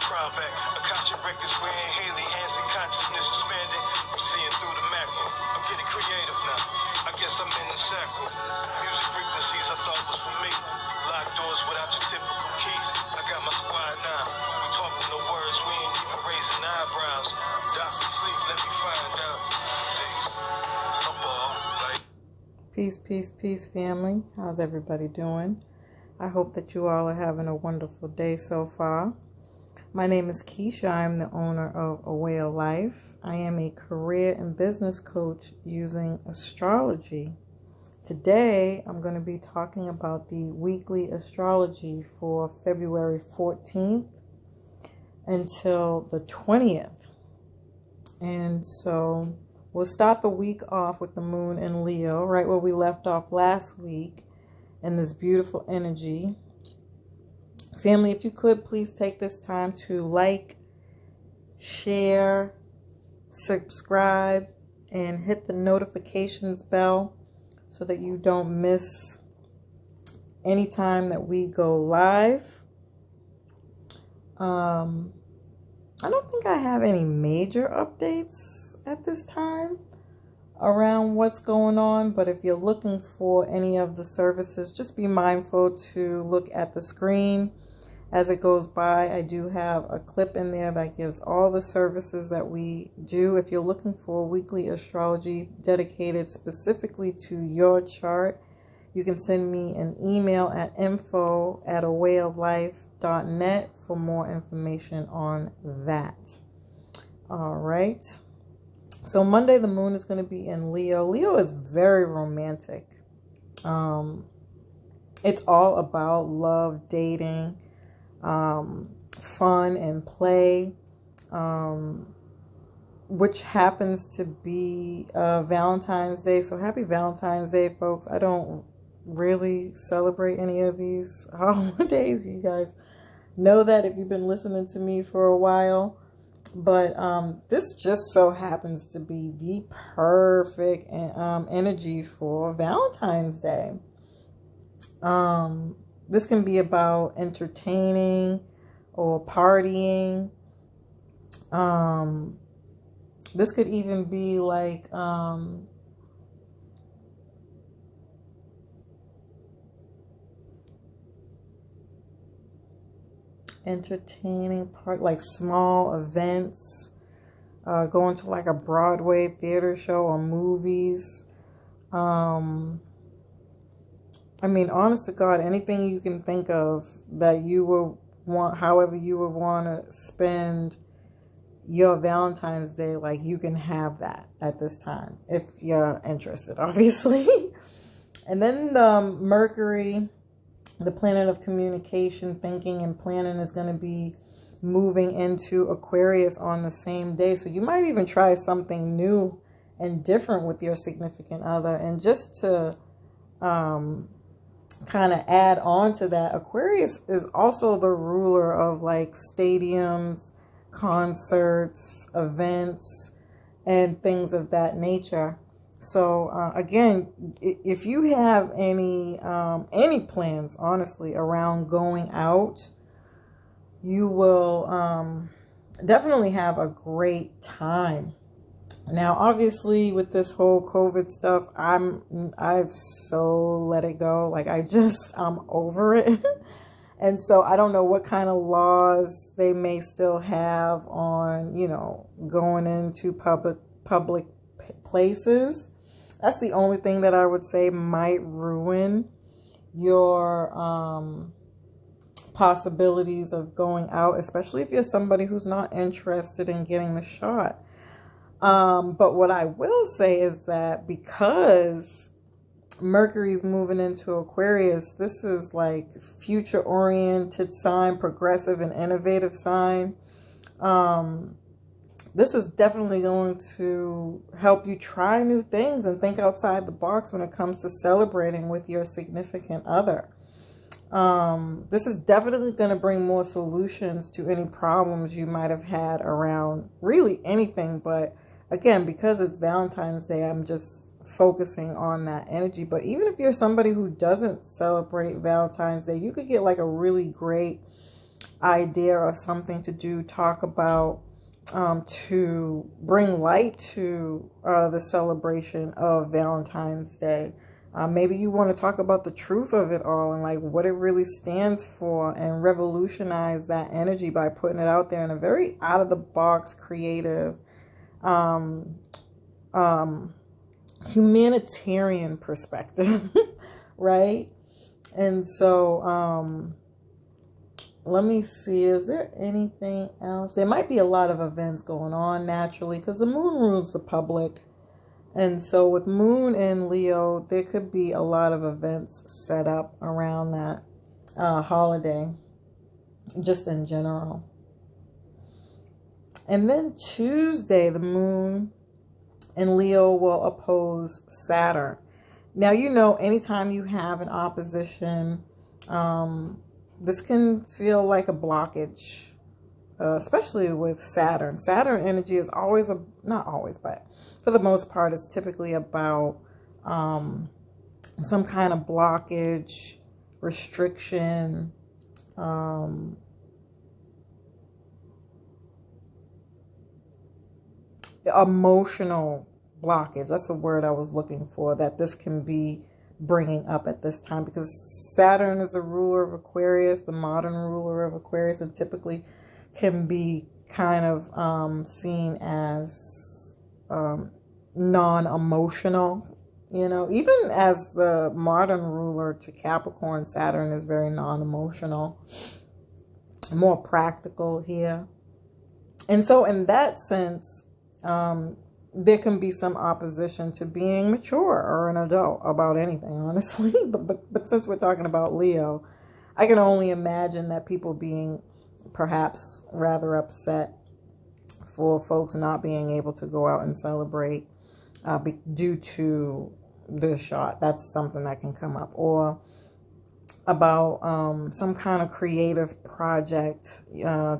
Proud back. Akasha Records, wearing Haley Hansen, consciousness expanded. I'm seeing through the macro. I'm getting creative now. I guess I'm in the sacral. Music frequencies I thought was for me. Locked doors without your typical keys. I got my squad now. We talking the words, we ain't even raising eyebrows. Doctor sleep, let me find out. Peace, peace, peace, family. How's everybody doing? I hope that you all are having a wonderful day so far. My name is Keisha. I'm the owner of A Way of Life. I am a career and business coach using astrology. Today, I'm going to be talking about the weekly astrology for February 14th until the 20th. And so we'll start the week off with the moon in Leo, right where we left off last week, in this beautiful energy. Family, if you could, please take this time to like, share, subscribe, and hit the notifications bell so that you don't miss any time that we go live. I don't think I have any major updates at this time around what's going on, but if you're looking for any of the services, just be mindful to look at the screen as it goes by. I do have a clip in there that gives all the services that we do. If you're looking for weekly astrology dedicated specifically to your chart, you can send me an email at info@awayoflife.net for more information on that. All right. So Monday, the moon is going to be in Leo. Leo is very romantic. It's all about love, dating, fun and play, which happens to be Valentine's Day. So happy Valentine's Day, folks. I don't really celebrate any of these holidays. You guys know that if you've been listening to me for a while. But this just so happens to be the perfect energy for Valentine's Day. This can be about entertaining or partying. This could even be like entertaining part, like small events, going to like a Broadway theater show or movies. I mean, honest to God, anything you can think of that you would want, however you would want to spend your Valentine's Day, like you can have that at this time if you're interested, obviously. And then Mercury, the planet of communication, thinking, and planning, is going to be moving into Aquarius on the same day. So you might even try something new and different with your significant other. And just to kind of add on to that, Aquarius is also the ruler of like stadiums, concerts, events, and things of that nature. So again, if you have any plans, honestly, around going out, you will definitely have a great time. Now, obviously, with this whole COVID stuff, I've so let it go. Like I'm over it. And so I don't know what kind of laws they may still have on, going into public places. That's the only thing that I would say might ruin your possibilities of going out, especially if you're somebody who's not interested in getting the shot. But what I will say is that because Mercury's moving into Aquarius, this is like future-oriented sign, progressive and innovative sign. This is definitely going to help you try new things and think outside the box when it comes to celebrating with your significant other. This is definitely going to bring more solutions to any problems you might have had around really anything. But again, because it's Valentine's Day, I'm just focusing on that energy. But even if you're somebody who doesn't celebrate Valentine's Day, you could get like a really great idea or something to do, talk about, to bring light to the celebration of Valentine's Day. Maybe you want to talk about the truth of it all and like what it really stands for, and revolutionize that energy by putting it out there in a very out of the box, creative, humanitarian perspective, right? And so, let me see, is there anything else? There might be a lot of events going on naturally because the moon rules the public. And so with moon in Leo, there could be a lot of events set up around that holiday, just in general. And then Tuesday, the moon in Leo will oppose Saturn. Now, you know, anytime you have an opposition, this can feel like a blockage, especially with Saturn. Saturn energy is always, not always, but for the most part, it's typically about some kind of blockage, restriction, emotional blockage. That's the word I was looking for, that this can be bringing up at this time, because Saturn is the ruler of Aquarius, the modern ruler of Aquarius, and typically can be kind of seen as non-emotional. You know, even as the modern ruler to Capricorn, Saturn is very non-emotional, more practical here. And so in that sense, there can be some opposition to being mature or an adult about anything, honestly. But since we're talking about Leo, I can only imagine that people being perhaps rather upset for folks not being able to go out and celebrate due to the shot. That's something that can come up. Or about some kind of creative project.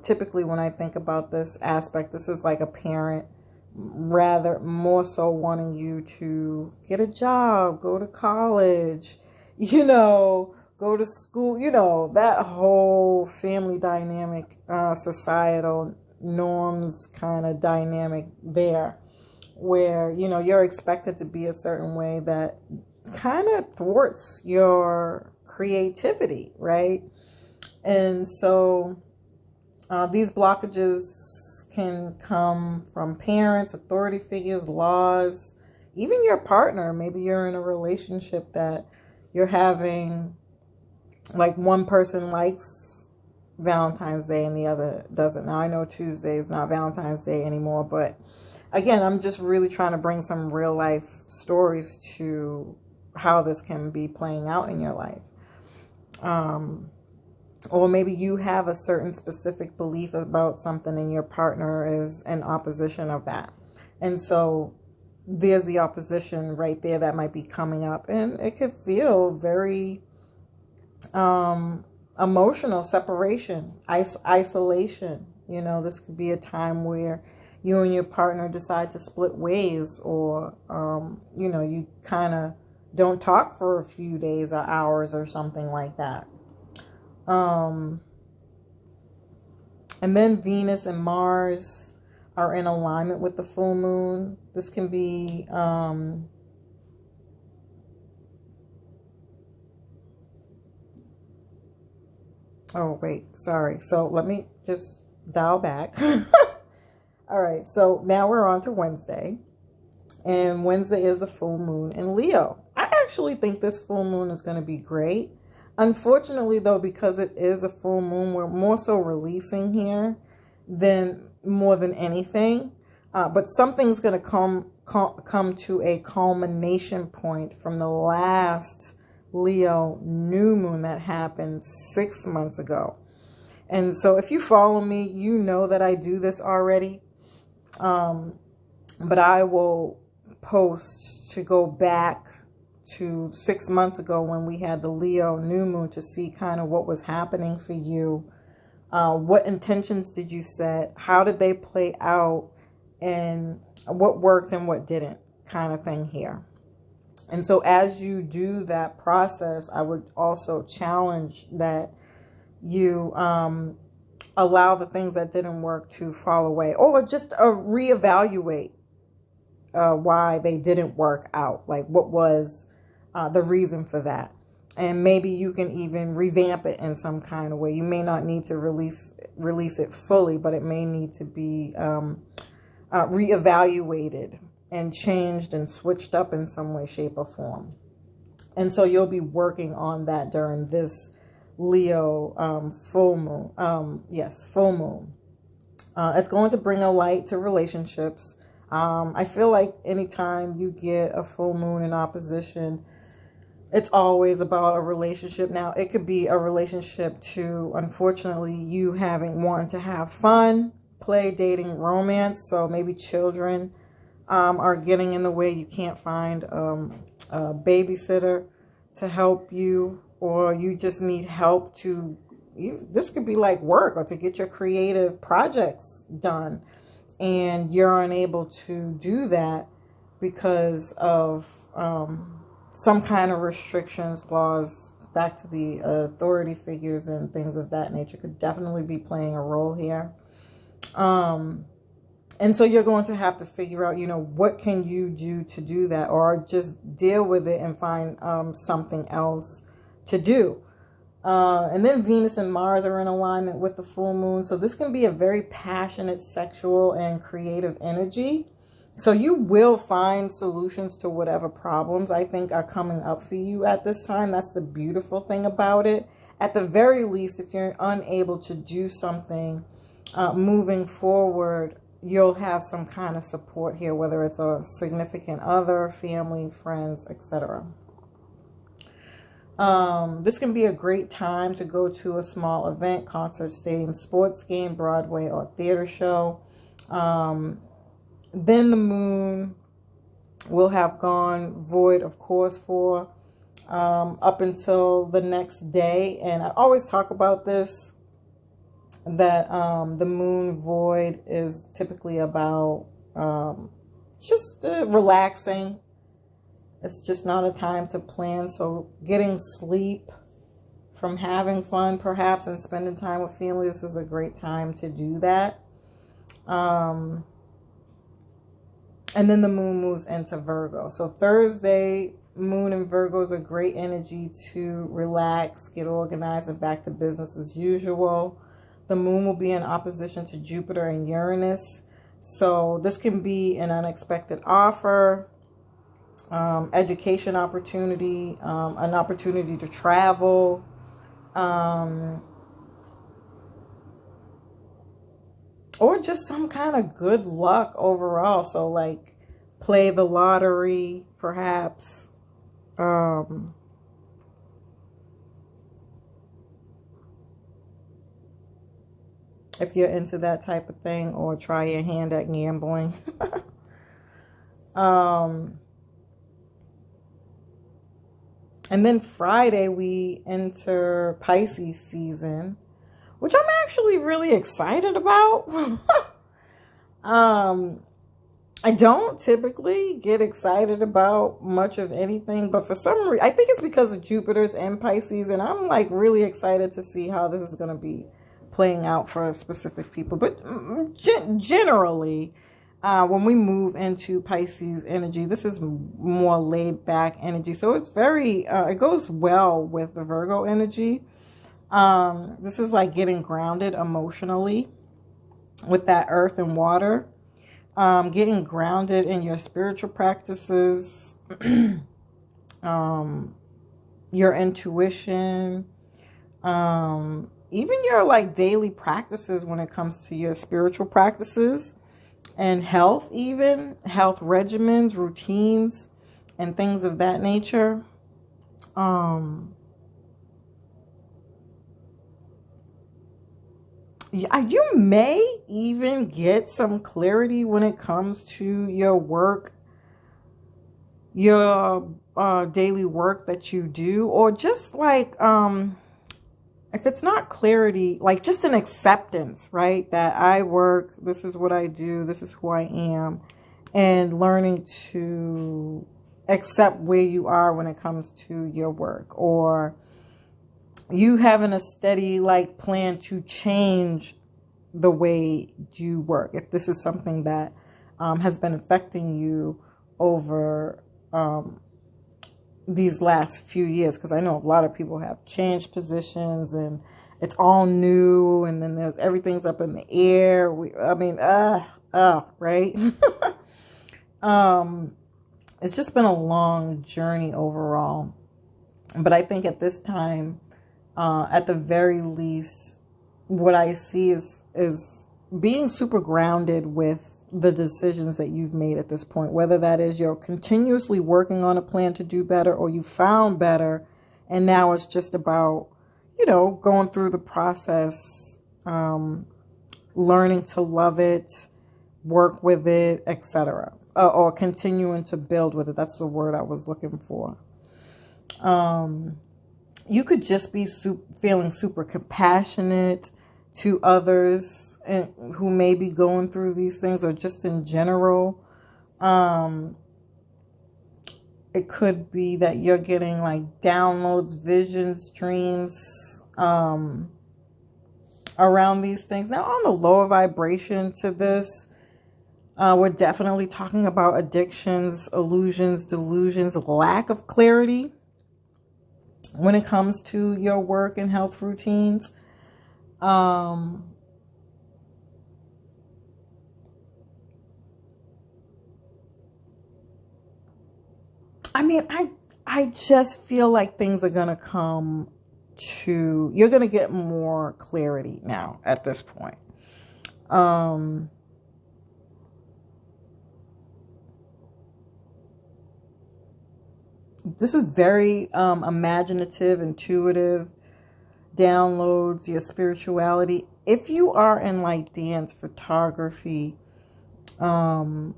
Typically when I think about this aspect, this is like a parent rather more so wanting you to get a job, go to college, you know, go to school, you know, that whole family dynamic, societal norms kind of dynamic there, where, you know, you're expected to be a certain way that kind of thwarts your creativity, right? And so these blockages can come from parents, authority figures, laws, even your partner. Maybe you're in a relationship that you're having, like one person likes Valentine's Day and the other doesn't. Now I know Tuesday is not Valentine's Day anymore, but again, I'm just really trying to bring some real life stories to how this can be playing out in your life. Or maybe you have a certain specific belief about something and your partner is in opposition of that. And so there's the opposition right there that might be coming up. And it could feel very emotional, separation, isolation. You know, this could be a time where you and your partner decide to split ways, or, you know, you kind of don't talk for a few days or hours or something like that. And then Venus and Mars are in alignment with the full moon. This can be, oh, wait, sorry. So let me just dial back. All right. So now we're on to Wednesday, and Wednesday is the full moon in Leo. I actually think this full moon is going to be great. Unfortunately, though, because it is a full moon, we're more so releasing here than more than anything. But something's going to come to a culmination point from the last Leo new moon that happened 6 months ago. And so if you follow me, you know that I do this already. But I will post to go back to 6 months ago when we had the Leo new moon to see kind of what was happening for you. What intentions did you set? How did they play out? And what worked and what didn't, kind of thing here. And so as you do that process, I would also challenge that you allow the things that didn't work to fall away, or just reevaluate why they didn't work out. Like, what was the reason for that? And maybe you can even revamp it in some kind of way. You may not need to release it fully, but it may need to be reevaluated and changed and switched up in some way, shape, or form. And so you'll be working on that during this Leo full moon. Yes, full moon. It's going to bring a light to relationships. I feel like anytime you get a full moon in opposition, it's always about a relationship. Now, it could be a relationship to, unfortunately, you wanting to have fun, play, dating, romance. So maybe children are getting in the way. You can't find a babysitter to help you, or you just need help this could be like work, or to get your creative projects done. And you're unable to do that because of some kind of restrictions, laws, back to the authority figures and things of that nature could definitely be playing a role here. And so you're going to have to figure out, what can you do to do that, or just deal with it and find something else to do. And then Venus and Mars are in alignment with the full moon. So this can be a very passionate, sexual, and creative energy. So you will find solutions to whatever problems I think are coming up for you at this time. That's the beautiful thing about it. At the very least, if you're unable to do something moving forward, you'll have some kind of support here, whether it's a significant other, family, friends, etc. This can be a great time to go to a small event, concert, stadium, sports game, Broadway, or theater show. Then the moon will have gone void, of course, for up until the next day. And I always talk about this, that the moon void is typically about just relaxing. It's just not a time to plan. So getting sleep from having fun, perhaps, and spending time with family, this is a great time to do that. And then the moon moves into Virgo. So Thursday, moon in Virgo is a great energy to relax, get organized, and back to business as usual. The moon will be in opposition to Jupiter and Uranus. So this can be an unexpected offer, education opportunity, an opportunity to travel, or just some kind of good luck overall. So like play the lottery, perhaps. If you're into that type of thing, or try your hand at gambling. And then Friday, we enter Pisces season, which I'm actually really excited about. I don't typically get excited about much of anything, but for some reason, I think it's because of Jupiter's in Pisces, and I'm like really excited to see how this is going to be playing out for specific people. But generally, when we move into Pisces energy, this is more laid back energy. So it's very, it goes well with the Virgo energy. This is like getting grounded emotionally with that earth and water. Getting grounded in your spiritual practices, your intuition, even your like daily practices when it comes to your spiritual practices and health, even health regimens, routines, and things of that nature. You may even get some clarity when it comes to your work, your daily work that you do, or just like, if it's not clarity, like just an acceptance, right? That I work, this is what I do, this is who I am, and learning to accept where you are when it comes to your work, or you having a steady like plan to change the way you work. If this is something that has been affecting you over these last few years, because I know a lot of people have changed positions and it's all new, and then there's everything's up in the air. Right? It's just been a long journey overall. But I think at this time, at the very least, what I see is being super grounded with the decisions that you've made at this point, whether that is you're continuously working on a plan to do better, or you found better and now it's just about, going through the process, learning to love it, work with it, etc., or continuing to build with it. That's the word I was looking for. You could just be feeling super compassionate to others and who may be going through these things, or just in general. It could be that you're getting like downloads, visions, dreams around these things. Now, on the lower vibration to this, we're definitely talking about addictions, illusions, delusions, lack of clarity when it comes to your work and health routines. I just feel like things are going to you're going to get more clarity now at this point. This is very imaginative, intuitive, downloads, your spirituality. If you are in like dance, photography, you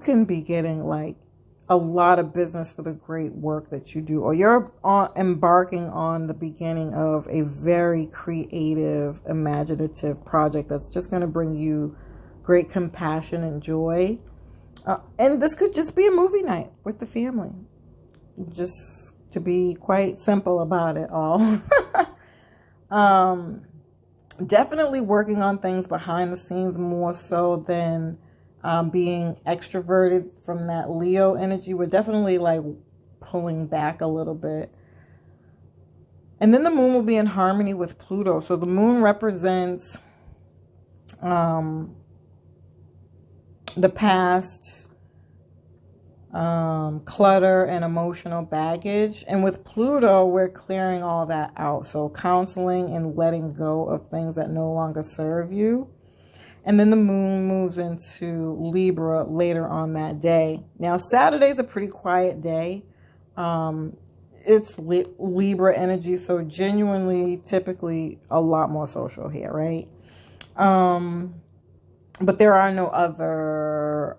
can be getting like a lot of business for the great work that you do, or you're embarking on the beginning of a very creative, imaginative project that's just going to bring you great compassion and joy. And this could just be a movie night with the family, just to be quite simple about it all. Definitely working on things behind the scenes more so than being extroverted from that Leo energy. We're definitely like pulling back a little bit. And then the moon will be in harmony with Pluto. So the moon represents the past, clutter and emotional baggage. And with Pluto, we're clearing all that out. So counseling and letting go of things that no longer serve you. And then the moon moves into Libra later on that day. Now, Saturday's a pretty quiet day. It's Libra energy, so genuinely, typically a lot more social here, right? But there are no other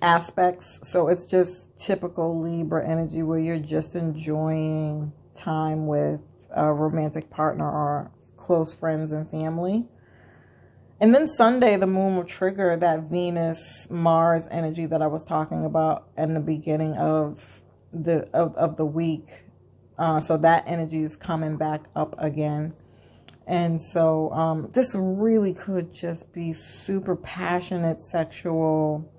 aspects. So it's just typical Libra energy where you're just enjoying time with a romantic partner or close friends and family. And then Sunday, the moon will trigger that Venus-Mars energy that I was talking about in the beginning of the week. So that energy is coming back up again. And so this really could just be super passionate, sexual,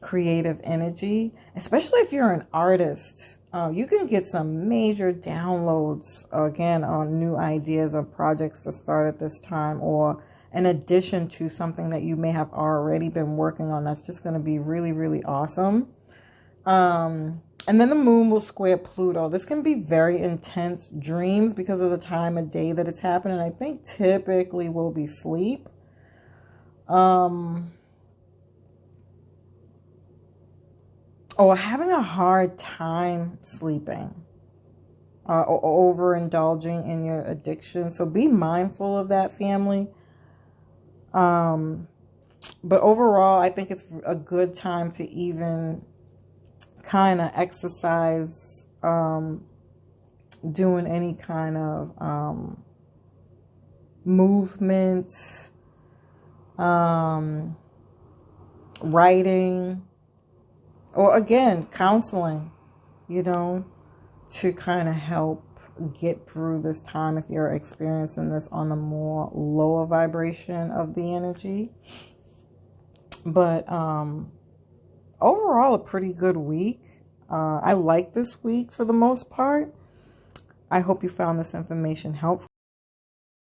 creative energy, especially if you're an artist. You can get some major downloads, again, on new ideas or projects to start at this time, or in addition to something that you may have already been working on. That's just going to be really, really awesome. And then the moon will square Pluto. This can be very intense dreams because of the time of day that it's happening. I think typically will be sleep. Or having a hard time sleeping. Or overindulging in your addiction. So be mindful of that, family. But overall, I think it's a good time to even kind of exercise, doing any kind of movement, writing, or again, counseling, to kind of help get through this time if you're experiencing this on the more lower vibration of the energy. But overall, a pretty good week. I like this week for the most part. I hope you found this information helpful.